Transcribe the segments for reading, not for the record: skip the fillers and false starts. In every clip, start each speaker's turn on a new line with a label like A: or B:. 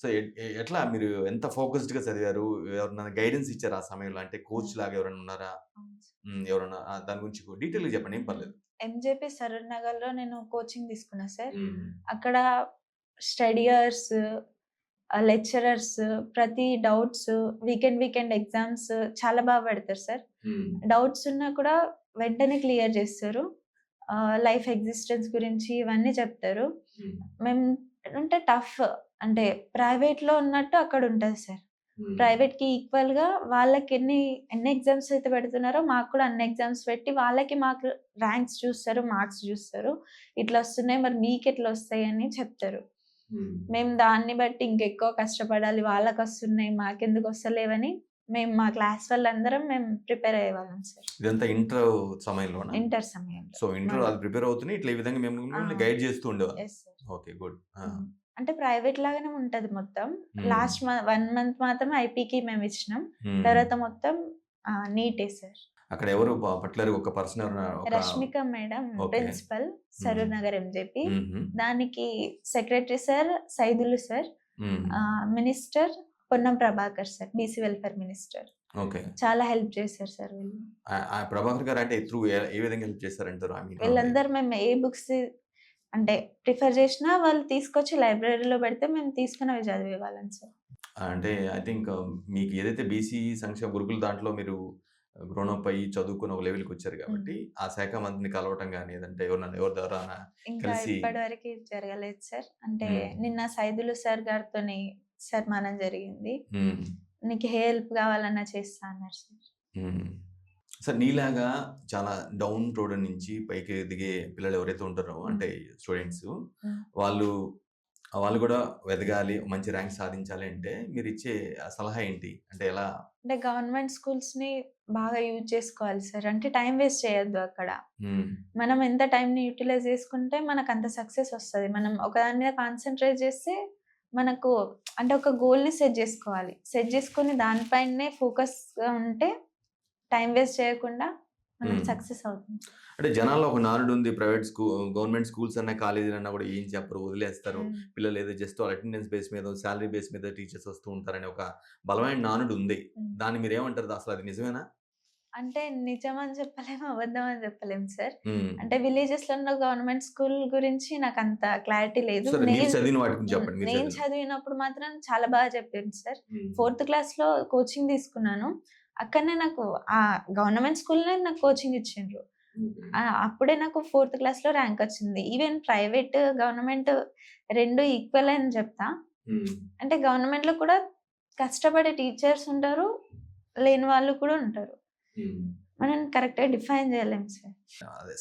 A: So, ఎట్లా మీరు ఎంత ఫోకస్డ్‌గా చదివారు? ఎవరన్నా గైడెన్స్ ఇచ్చారా ఆ సమయంలో? అంటే కోచ్
B: హ్మ్.
A: లాగా ఎవరైనా ఉన్నారా?
B: అవును సార్.
A: ఎవరన్నా దాని గురించి డీటెయిల్‌గా చెప్పండి. ఏం
B: హ్మ్.
A: పర్లేదు.
B: ఎంజేపీ సరూర్ నగర్‌లో నేను కోచింగ్ తీసుకున్నా సార్.
A: హ్మ్.
B: అక్కడ స్టడీయర్స్, లెక్చరర్స్ ప్రతి డౌట్స్, వీకెండ్ ఎగ్జామ్స్ చాలా బాగా పెడతారు సార్.
A: హ్మ్.
B: డౌట్స్ ఉన్నా కూడా వెంటనే క్లియర్ చేస్తారు. లైఫ్ ఎగ్జిస్టెన్స్ గురించి ఇవన్నీ చెప్తారు.
A: హ్మ్.
B: మేము అంటే టఫ్ అంటే ప్రైవేట్‌లో ఉన్నట్టు అక్కడ ఉంటది సార్.
A: హ్మ్.
B: ప్రైవేట్‌కి ఈక్వల్‌గా వాళ్ళకి ఎన్ని ఎగ్జామ్స్ అయితే పెడుతున్నారో మాకు కూడా అన్ని ఎగ్జామ్స్ పెట్టి వాళ్ళకి మాకు ర్యాంక్స్ చూస్తారు, మార్క్స్ చూస్తారు. ఇట్లా వస్తున్నాయి మరి మీకెట్లా వస్తాయని చెప్తారు.
A: హ్మ్.
B: మేము దాన్ని బట్టి ఇంకెక్కువ కష్టపడాలి. వాళ్ళకొస్తున్నాయి మాకెందుకు వస్తలేవని మేము మా క్లాస్ వాళ్ళందరం మేము ప్రిపేర్ అయ్యేవాళ్ళం సార్.
A: ఇదంతా ఇంటర్ సమయంలోనా?
B: ఇంటర్ సమయంలో.
A: సో, ఇంటర్‌లో
B: మళ్ళా.
A: అది ప్రిపేర్ అవుతూనే ఇట్లా ఈ విధంగా
B: ఆ!
A: మిమ్మల్ని గైడ్ చేస్తూ ఉండేవాళ్ళు.
B: Yes sir.
A: ఓకే. గుడ్. ఆ!
B: హ్మ్. అంటే ప్రైవేట్ లాగానే ఉంటది మొత్తం.
A: హ్మ్.
B: లాస్ట్ 1 మంత్ మాత్రం ఐపీకి మేమిచ్చినాం.
A: హ్మ్.
B: తర్వాత మొత్తం నీటే సార్.
A: అక్కడ ఎవరు పర్టిక్యులర్‌గా ఒక పర్సన్ ఎవరైనా ఒక
B: రష్మిక మేడం
A: ఓకే.
B: ప్రిన్సిపల్
A: హ్మ్.
B: సరూర్ నగర్ ఎంజేపీ.
A: హుహు.
B: దానికి సెక్రటరీ సార్ సైదులు సార్.
A: హ్మ్.
B: Minister Ponnam Prabhakar sir. BC welfare minister.
A: Okay.
B: చాలా హెల్ప్ చేశారు సార్ వీళ్ళు.
A: ఆ 'ప్రభాకర్' గారు అంటే ఏ విధంగా హెల్ప్ చేశారంటారు? ఐ మీన్
B: వీళ్ళందరూ మేము ఏ బుక్స్ అంటే ప్రిఫర్ చేసినా వాళ్ళు తీసుకొచ్చి లైబ్రరీలో పెడితే మేము తీసుకొని అవి చదివేవాళ్ళం సార్.
A: అంటే ఐ థింక్ మీకు ఏదైతే బీసీ సంక్షేమ గురుకుల దాంట్లో మీరు గ్రోన్ అప్ అయ్యి చదువుకొని ఒక లెవెల్‌కొచ్చారు
B: హ్మ్.
A: కాబట్టి, ఆ శాఖ మంత్రిని కలవటం గాని, లేదంటే ఎవరి ద్వారానా
B: ఇంకా
A: కలిసి
B: ఇప్పటివరకి జరగలేదు సార్. అంటే
A: హ్మ్.
B: నిన్న సైదులు సార్ గారితోని సన్మానం జరిగింది.
A: హ్మ్.
B: నీకు ఏ హెల్ప్ కావాలన్నా చేస్తా అన్నారు సార్.
A: హ్మ్. సార్ నీలాగా చాలా డౌన్ రోడ్ నుంచి పైకి దిగే పిల్లలు ఎవరైతే ఉంటారో
B: హ్మ్.
A: అంటే స్టూడెంట్స్
B: హ్మ్.
A: వాళ్ళు వాళ్ళు కూడా ఎదగాలి, మంచి ర్యాంక్ సాధించాలి అంటే మీరిచ్చే సలహా ఏంటి? అంటే ఎలా?
B: అంటే గవర్నమెంట్ స్కూల్స్‌ని బాగా యూజ్ చేసుకోవాలి సార్. అంటే టైమ్ వేస్ట్ చేయొద్దు అక్కడ.
A: హ్మ్.
B: మనం ఎంత టైమ్‌ని యుటిలైజ్ చేసుకుంటే మనకంత సక్సెస్ వస్తది. మనం ఒక దాని మీద కాన్సంట్రేట్ చేస్తే మనకు అంటే ఒక గోల్‌ని సెట్ చేసుకోవాలి. సెట్ చేసుకొని దాని పైనే ఫోకస్‌గా ఉంటే టైమ్ వేస్ట్ చేయకుండా మనం
A: హ్మ్.
B: సక్సెస్ అవుతాం.
A: అంటే జనాల్లో ఒక నానుడుంది. గవర్నమెంట్ స్కూల్స్ అన్నా, కాలేజీలన్నా కూడా ఏం చెప్పరు, వదిలేస్తారు.
B: హ్మ్.
A: పిల్లలు ఏదో జస్ట్ వాళ్ళ అటెండెన్స్ బేస్ మీదో, సాలరీ బేస్ మీద టీచర్స్ వస్తూ ఉంటారని ఒక బలమైన నానుడుంది.
B: హ్మ్.
A: దాన్ని మీరేమంటారు? అసలు అది నిజమేనా?
B: అంటే నిజమని చెప్పలేము, అబద్ధం అని చెప్పలేము సార్.
A: హ్మ్.
B: అంటే విలేజెస్‌లో ఉన్న గవర్నమెంట్ స్కూల్ గురించి నాకంత క్లారిటీ లేదు.
A: సరే మీరు చదివిన వాటి గురించి చెప్పండి. మీరు
B: నేను
A: చదివిన
B: చదివినప్పుడు మాత్రం చాలా బాగా చెప్పింది సార్.
A: హ్మ్.
B: ఫోర్త్ క్లాస్‌లో కోచింగ్ తీసుకున్నాను. అక్కడనే నాకు గవర్నమెంట్ స్కూల్‌లోనే నాకు కోచింగ్ ఇచ్చిండ్రు.
A: ఓకే.
B: అప్పుడే నాకు ఫోర్త్ క్లాస్‌లో ర్యాంక్ వచ్చింది. ఈవెన్ ప్రైవేట్, గవర్నమెంట్ 2 ఈక్వల్ అని చెప్తా.
A: హ్మ్.
B: అంటే గవర్నమెంట్‌లో కూడా కష్టపడే టీచర్స్ ఉంటారు. లేని వాళ్ళు కూడా ఉంటారు.
A: హ్మ్.
B: మనం కరెక్ట్‌గా డిఫైన్ చేయలేం సార్.
A: అదే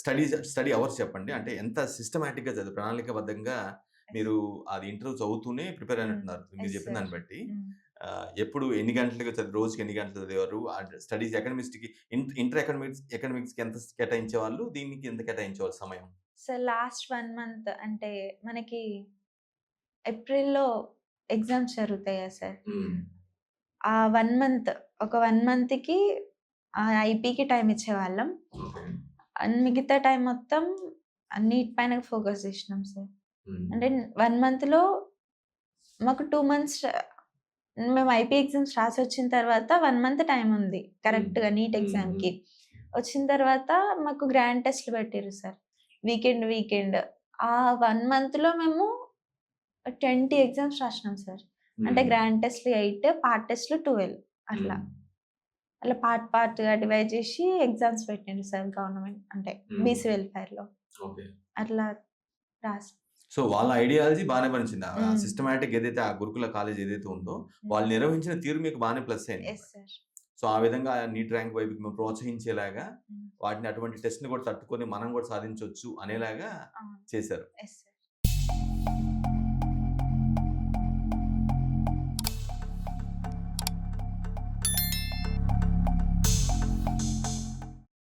A: స్టడీ అవర్స్ చెప్పండి. అంటే ఎంత సిస్టమాటిక్‌గా ప్రణాళికాబద్ధంగా
B: యెస్.
A: మీరు అది ఇంటర్ చదువుతూనే ప్రిపేర్
B: హ్మ్.
A: అయినట్టున్నారు. మీరు
B: యెస్
A: చెప్పిన
B: సార్.
A: దాన్ని బట్టి.
B: హ్మ్.
A: ఎప్పుడు ఎన్ని గంటలుగా రోజుకి ఎన్ని గంటలు చదివారు? స్టడీస్ అకాడమిక్స్‌కి ఇంటర్ అకాడమిక్స్‌కి ఎంత కేటాయించేవాళ్ళు? దీనికి ఎంత కేటాయించేవాళ్ళు సమయం?
B: సార్ లాస్ట్ 1 మంత్ అంటే మనకి ఏప్రిల్‌లో ఎగ్జామ్స్ జరుగుతాయి కదా సార్.
A: హ్మ్.
B: ఆ 1 మంత్ ఒక 1 మంత్‌కి ఐపీకి టైమ్ ఇచ్చేవాళ్ళం.
A: ఓకే.
B: మిగతా టైం మొత్తం అన్నిటి పైన ఫోకస్ చేసినాం సార్.
A: హ్మ్.
B: అంటే 1 మంత్‌లో మాకు 2 మంత్స్ మేము ఐపీ ఎగ్జామ్స్ రాసొచ్చిన తర్వాత 1 మంత్ టైమ్ ఉంది.
A: హ్మ్.
B: కరెక్ట్‌గా నీట్
A: హ్మ్. హ్మ్.
B: ఎగ్జామ్‌కి. వచ్చిన తర్వాత మాకు గ్రాండ్ టెస్ట్‌లు పెట్టిర్రు సార్. వీకెండ్. ఆ 1 మంత్‌లో మేము 20 ఎగ్జామ్స్ రాసినాం సార్. అంటే
A: హ్మ్.
B: గ్రాండ్ టెస్ట్‌లు 8, పార్ట్ టెస్ట్‌లు 12 అట్లా.
A: హ్మ్.
B: అట్లా పార్ట్‌గా డివైడ్ చేసి ఎగ్జామ్స్ పెట్టిండ్రు సార్ గవర్నమెంట్ అంటే
A: హ్మ్.
B: బీసీ వెల్‌ఫేర్‌లో.
A: ఓకే.
B: అట్లా రాసి
A: సో, వాళ్ళ ఐడియాలజీ బానే పనిచింది. ఆ
B: హ్మ్.
A: సిస్టమాటిక్ ఏదైతే ఆ గురుకుల కాలేజ్ ఏదైతే ఉందో,
B: హ్మ్.
A: వాళ్ళు నిర్వహించిన తీరు మీకు బానే ప్లస్
B: యెస్
A: అయిందన్నమాట.
B: సార్.
A: సో, ఆ విధంగా నీట్ ర్యాంక్ వైపుకి మేము ప్రోత్సహించేలాగా,
B: హ్మ్.
A: వాటిని అటువంటి టెస్ట్‌ని కూడా తట్టుకొని మనం కూడా సాధించొచ్చు అనేలాగా
B: అవును.
A: చేశారు.
B: Yes sir.